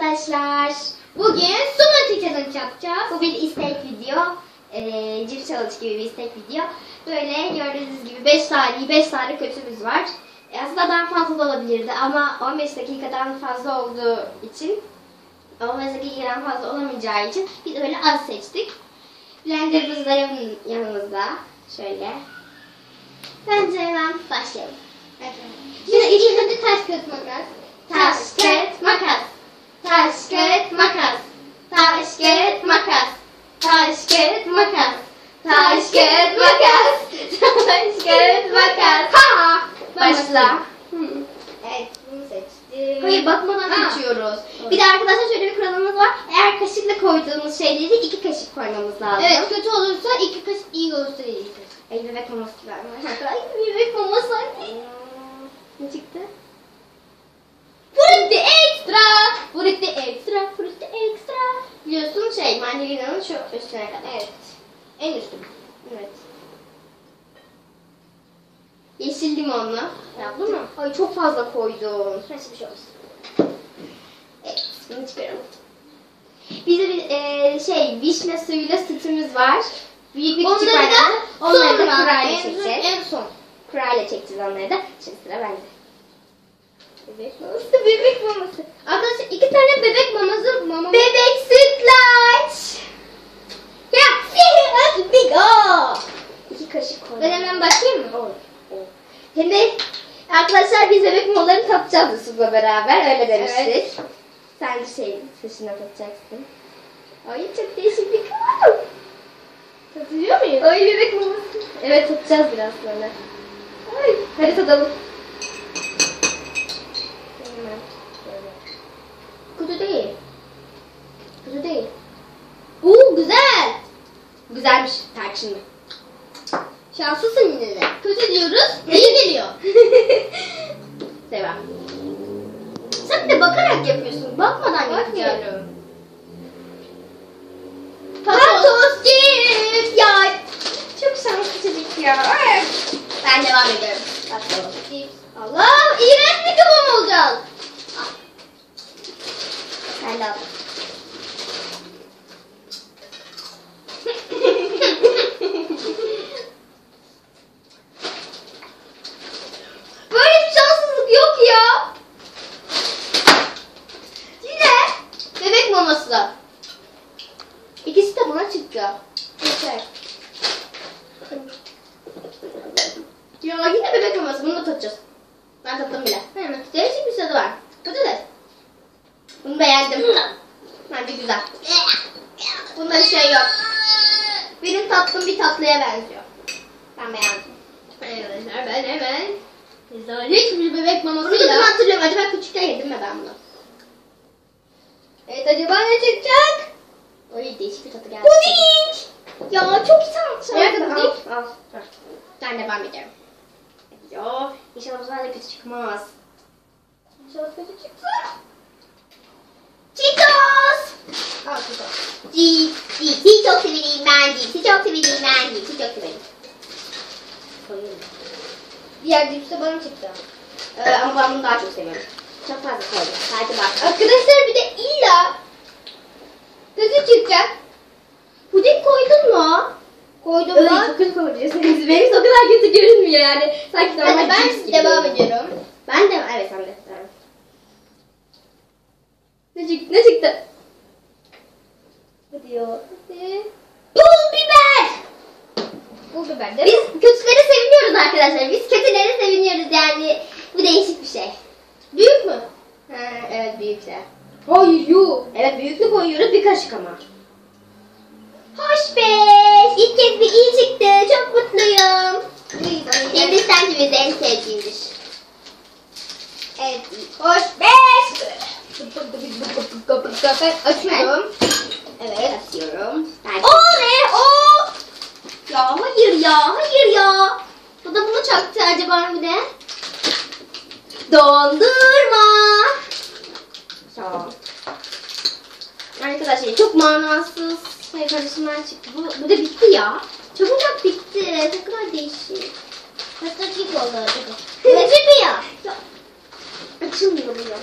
arkadaşlar. Bugün smoothie challenge yapacağız. Bu bir istek video. Cips challenge gibi bir istek video. Böyle gördüğünüz gibi 5 tane kötümüz var. Aslında daha fazla da olabilirdi ama 15 dakikadan fazla olduğu için 15 dakikadan fazla olamayacağı için biz öyle az seçtik. Blenderımız da yanımızda. Şöyle. Bence hemen başlayalım. Evet. Şimdi ilk önce taş kağıt makas. Taş kağıt makas. Taş kağıt makas. Taş kağıt makas. Taş kağıt makas. Taş kağıt makas. Taş kağıt makas. Ha! Başla. Evet, bunu seçtim. Hayır, bakmadan seçiyoruz. Bir de arkadaşlar şöyle bir kuralımız var. Eğer kaşıkla koyduğumuz şeyleri 2 kaşık koymamız lazım. Evet, kötü olursa 2 kaşık, iyi olursa 2 kaşık. Ay, bebek maması var. Ay, bebek maması. Ne çıktı? Frutti ekstra. Frutti ekstra. Frutti ekstra. Biliyorsun mandalina'nın şu üstüne kadar. Evet. En üstü. Evet. Yeşil limonlu. Yaptın mı? Ay, çok fazla koydum. Neyse, bir şey olsun. Evet, bunu çıkaralım. Bizde bir vişne suyuyla sütümüz var. Büyük bir küçük var. Onları da kurayla çekeceğiz. En son. Kurayla çekeceğiz onları da. Şimdi sıra bende. Bebek maması, bebek maması. Arkadaşlar 2 tane bebek maması. Bebek sütlaç. Ya, big o. 2 kaşık koy. Ben hemen başlayayım mı? Olur. Şimdi arkadaşlar biz bebek mamalarını tatacağız Yusuf'la beraber. Öyle demiştik. Evet. Sen de saçına tatacaksın. Ay, çok değişik bir kıvam. Tatıyor muyum? Ay, bebek maması. Evet, tatacağız biraz sonra. Ay, hadi tadalım. Kutu değil. Kutu değil. Güzel. Güzelmiş tarçınlı. Şanslısın yine de. Kötü diyoruz, iyi geliyor. Selam. Sen de bakarak yapıyorsun. Bakmadan yapıyorum. Patos cips ya. Çok şanslı çocuk ya. Ben devam ediyorum. Patos cips. Allah, iğrenç bir kıvam olacağız. Ben de aldım. Böyle bir şanssızlık yok ya. Yine bebek maması. İkisi de bana çıktı. Yeter. Ya yine bebek maması. Bunu da tatacağız. Ben tattım bile. Hemen. Değişik bir tadı var. Patates. Bunu beğendim. Bence güzel. Bunda yok. Benim tatlım bir tatlıya benziyor. Ben beğendim. Arkadaşlar ben hemen rezalet bir bebek mamasıyla. Bunu hatırlıyorum. Acaba küçükken yedim mi ben bunu? Evet, acaba ne çıkacak? Oy, değişik bir tadı geldi. Puding! Ya çok güzel. Nerede puding? Al. Ben devam ediyorum. Ya inşallah bu sefer de kötü çıkmaz. İnşallah kötü çıksın. Cheetos! Al Cheetos. Cipsi çok severim ben. Cipsi çok severim. Koyuyorum. Diğer cips de bana çıktı. Ama ben bunu daha çok seviyorum. Çok fazla koydum. Sadece bak. Arkadaşlar bir de illa kötü çıkacak. Puding koydun mu? Koydum mu? Evet, çok kötü koyacağız. Benim o kadar kötü görünmüyor yani. Sanki normal cips gibi. Ben devam ediyorum. Ben de, evet sen de. Tamam. Ne çıktı? Hadi ya. Pul biber! Pul biber değil mi? Biz kötüleri seviniyoruz arkadaşlar. Biz kötüleri seviniyoruz yani. Bu değişik bir şey. Büyük mü? Evet, büyük de. Hayır, yok. Evet, büyüklü koyuyoruz, bir kaşık ama. Hoş beş! İlk kez bir iyi çıktı. Çok mutluyum. Hindistan cevizi en sevdiğimdir. Evet, hoş beş! Açıyorum. Evet, açıyorum. O ne? O! Ya hayır ya. Bu da bunu çaktı acaba bir de. Dondurma. Tamam. Arkadaşlar çok manasız karışımlar çıktı. Bu da bitti ya. Çabucak bitti. Ne kadar değişik. Kaç dakika oldu acaba? Ne çıkıyor? Açılmıyor bu ya.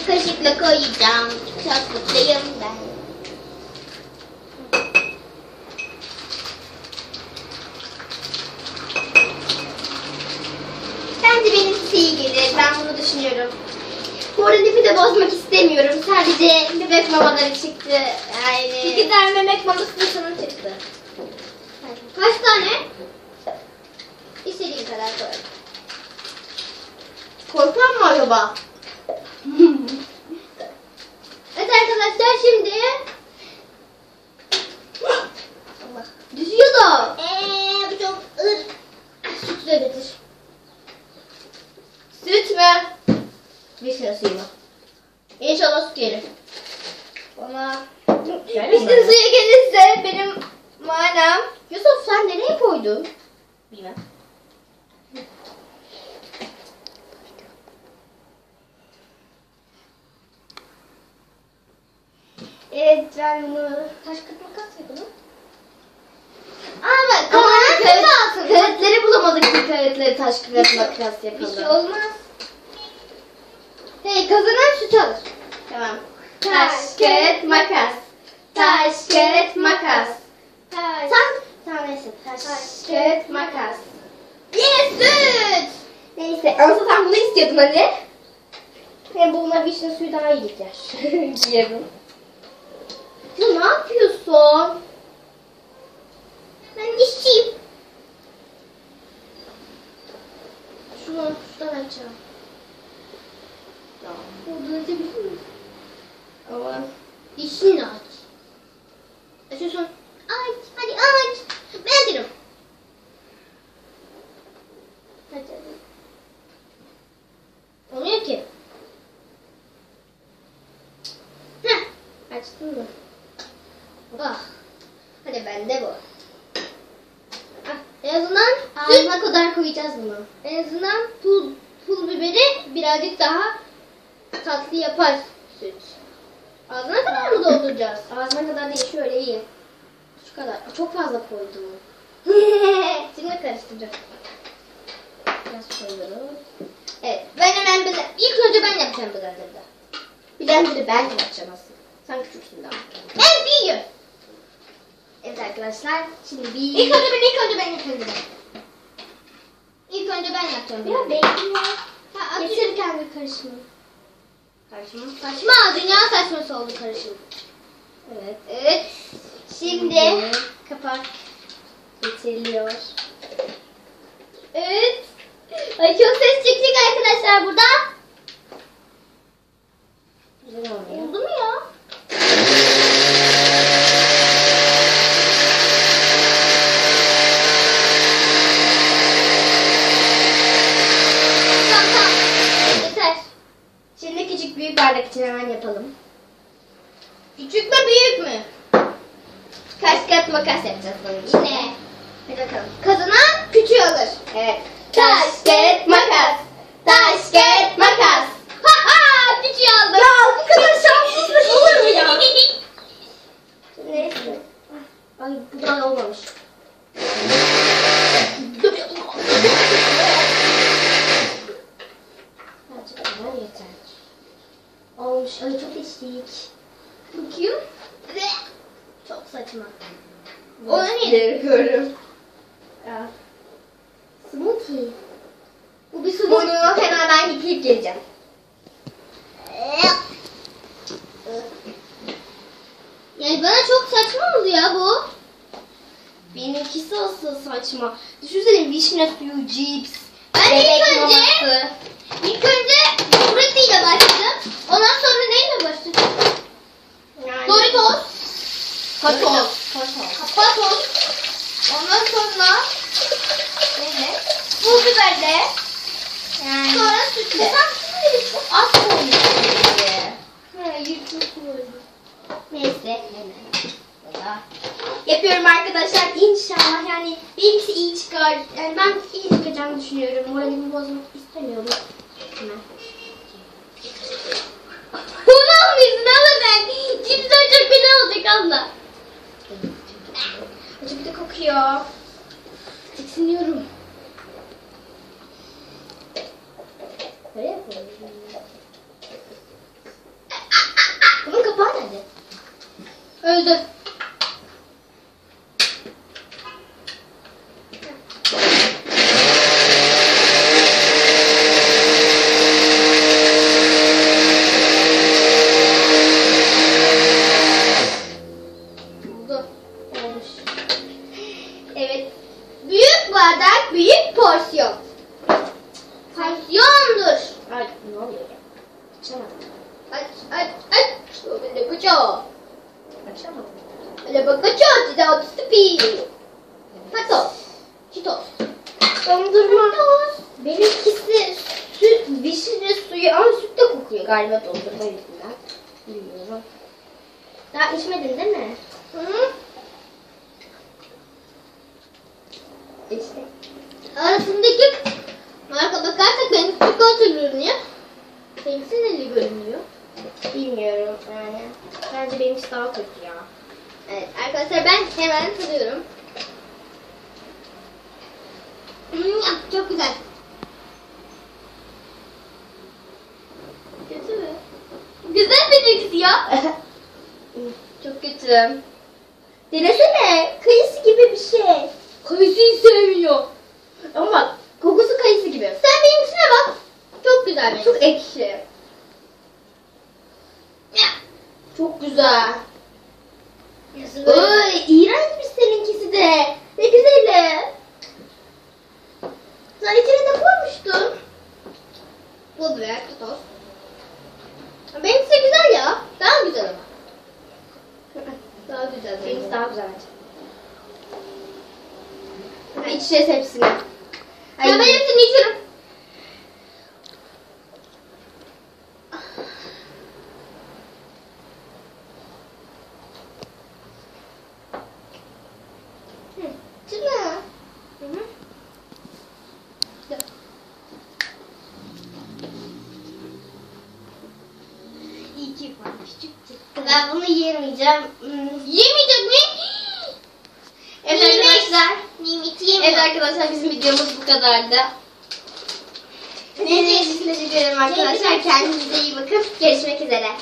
kaşıkla koyacağım. Çok mutluyum ben. Bence benimkisi iyi gelir. Ben bunu düşünüyorum. Moralimi de bozmak istemiyorum. Sadece bebek mamaları çıktı. Yani... 2 tane bebek maması da sana çıktı. Kaç tane? İstediğin kadar koy. Korkar mı acaba? Evet arkadaşlar şimdi... Allah. Düşüyor da. Bu çok ır. Süt de getir. Süt mü? Vişne suyu mu? İnşallah süt gelir. Bana vişne suyu gelirse benim manam. Yusuf sen nereye koydun? Bilmem. Evet ben bunu taş kırık makas yapalım. Bak kağıtları bulamadık ki kağıtları taş kırık makas yapalım. Bir şey olmaz. Hey kazanan süt alır. Tamam. Taş kağıt makas. Taş kağıt makas. Tamam neyse. Taş kağıt makas. Yes süt. Neyse ama sen bunu istiyordun hani. Hem bununla vişne suyu daha iyi gider. Giyerim. Ya ne yapıyorsun? Ben işçiyim. Şuradan açacağım. Orada açabilir miyim? Ama dişini aç. Açıyorsun. Aç. Hadi aç. Ben açarım. Açalım. Olmuyor ki. Heh. Açtın mı? Ah. Hadi bende bu. En azından ağzına kadar koyacağız bunu. En azından pul biberi birazcık daha tatlı yapar süt. Ağzına kadar mı dolduracağız? Ağzına kadar değil, şöyle iyi. Şu kadar. Çok fazla koydum. Şimdi karıştıracağım. Biraz koyuyorum. Evet. Ben hemen ilk önce ben yapacağım blenderda. Blender'ı ben yapacağım aslında. Sen küçüksün daha. Ben büyüğüm. Evet arkadaşlar. Şimdi İlk önce ben. İlk önce ben yapacağım. Ya bekle. Getir kendi karışımı. Saçma. Dünya saçması oldu karışım. Evet. Şimdi kapak getiriliyor. Evet. Ay çok ses çıkacak arkadaşlar burada. Güzel oluyor. Oldu mu ya? Tamam. Yeter. Şimdi küçük büyük bardak için hemen yapalım. Küçük mü büyük mü? Taş kağıt makas yapacağız bunun için. Yine. Hadi bakalım. Kazanan küçüğü alır. Evet. Taş kağıt makas. Taş kağıt makas. Ha küçüğü aldım. Ya bu kadar şanssızlık olur mu ya? Neyse. Ay bu da olmamış. Yeter. Olmuş. Ay çok içtik. Bakayım. Çok saçma. Onu niye yapıyorum? Smoothie. Bu bir smoothie. Bunu hemen ben yıkayıp geleceğim. Yani bana çok saçma oldu ya bu. Benimkisi asıl saçma. Düşünsene vişne suyu, cips, İlk önce burasıyla başladım. Ondan sonra neyle başladım? Yani... Doritos. Patos. Ondan sonra neyle? Pul biberle. Yani... Sonra sütle. Az koydum. Neyse. Yapıyorum arkadaşlar. İnşallah yani benimkisi iyi çıkar. Yani ben iyi çıkacağını düşünüyorum. Moralimi bozmak istemiyorum. Hemen. Bunu almıyorsun ama ben. Cipsler çok fena olacak abla. Acı bir de kokuyor. Tiksiniyorum. Nereye koyayım? Aç. Böyle koço. Açamadım. Böyle bak koço. Size otustu pi. Patos. Çitos. Dondurma. Benimkisi süt, vişne suyu ama süt de kokuyor galiba dondurma yüzünden. Bilmiyorum. Daha içmedin değil mi? Hı? İşte. Arasındaki marka bakarsak benimki çikolata görünüyor. Seninkisi neli görünüyor? Bilmiyorum yani. Bence benimkisi daha kötü ya. Evet arkadaşlar ben hemen tadıyorum. Çok güzel. Kötü mü? Güzel benimkisi ya. Çok kötü. Denesene. Kayısı gibi bir şey. Kayısıyı sevmiyor. Ama bak kokusu kayısı gibi. Sen benimkisine bak. Çok güzel benim. Çok ekşi. Çok güzel. Nasıl böyle? Oy, iğrençmiş seninkisi de. Ne güzeli. Sen içine ne koymuştun? Bu biber, toz. Benimkisi de güzel ya. Daha güzel ama. Daha güzel. Benimkisi daha güzel bence. İçeceğiz hepsini. Ben hepsini içiyorum. Çıkma. İyi ki var. Küçük çıktı. Ben bunu yemeyeceğim. Yemeyecek mi? Evet arkadaşlar. Evet arkadaşlar bizim videomuz bu kadardı. Neyse teşekkür ederim arkadaşlar. Kendinize iyi bakın. Görüşmek üzere.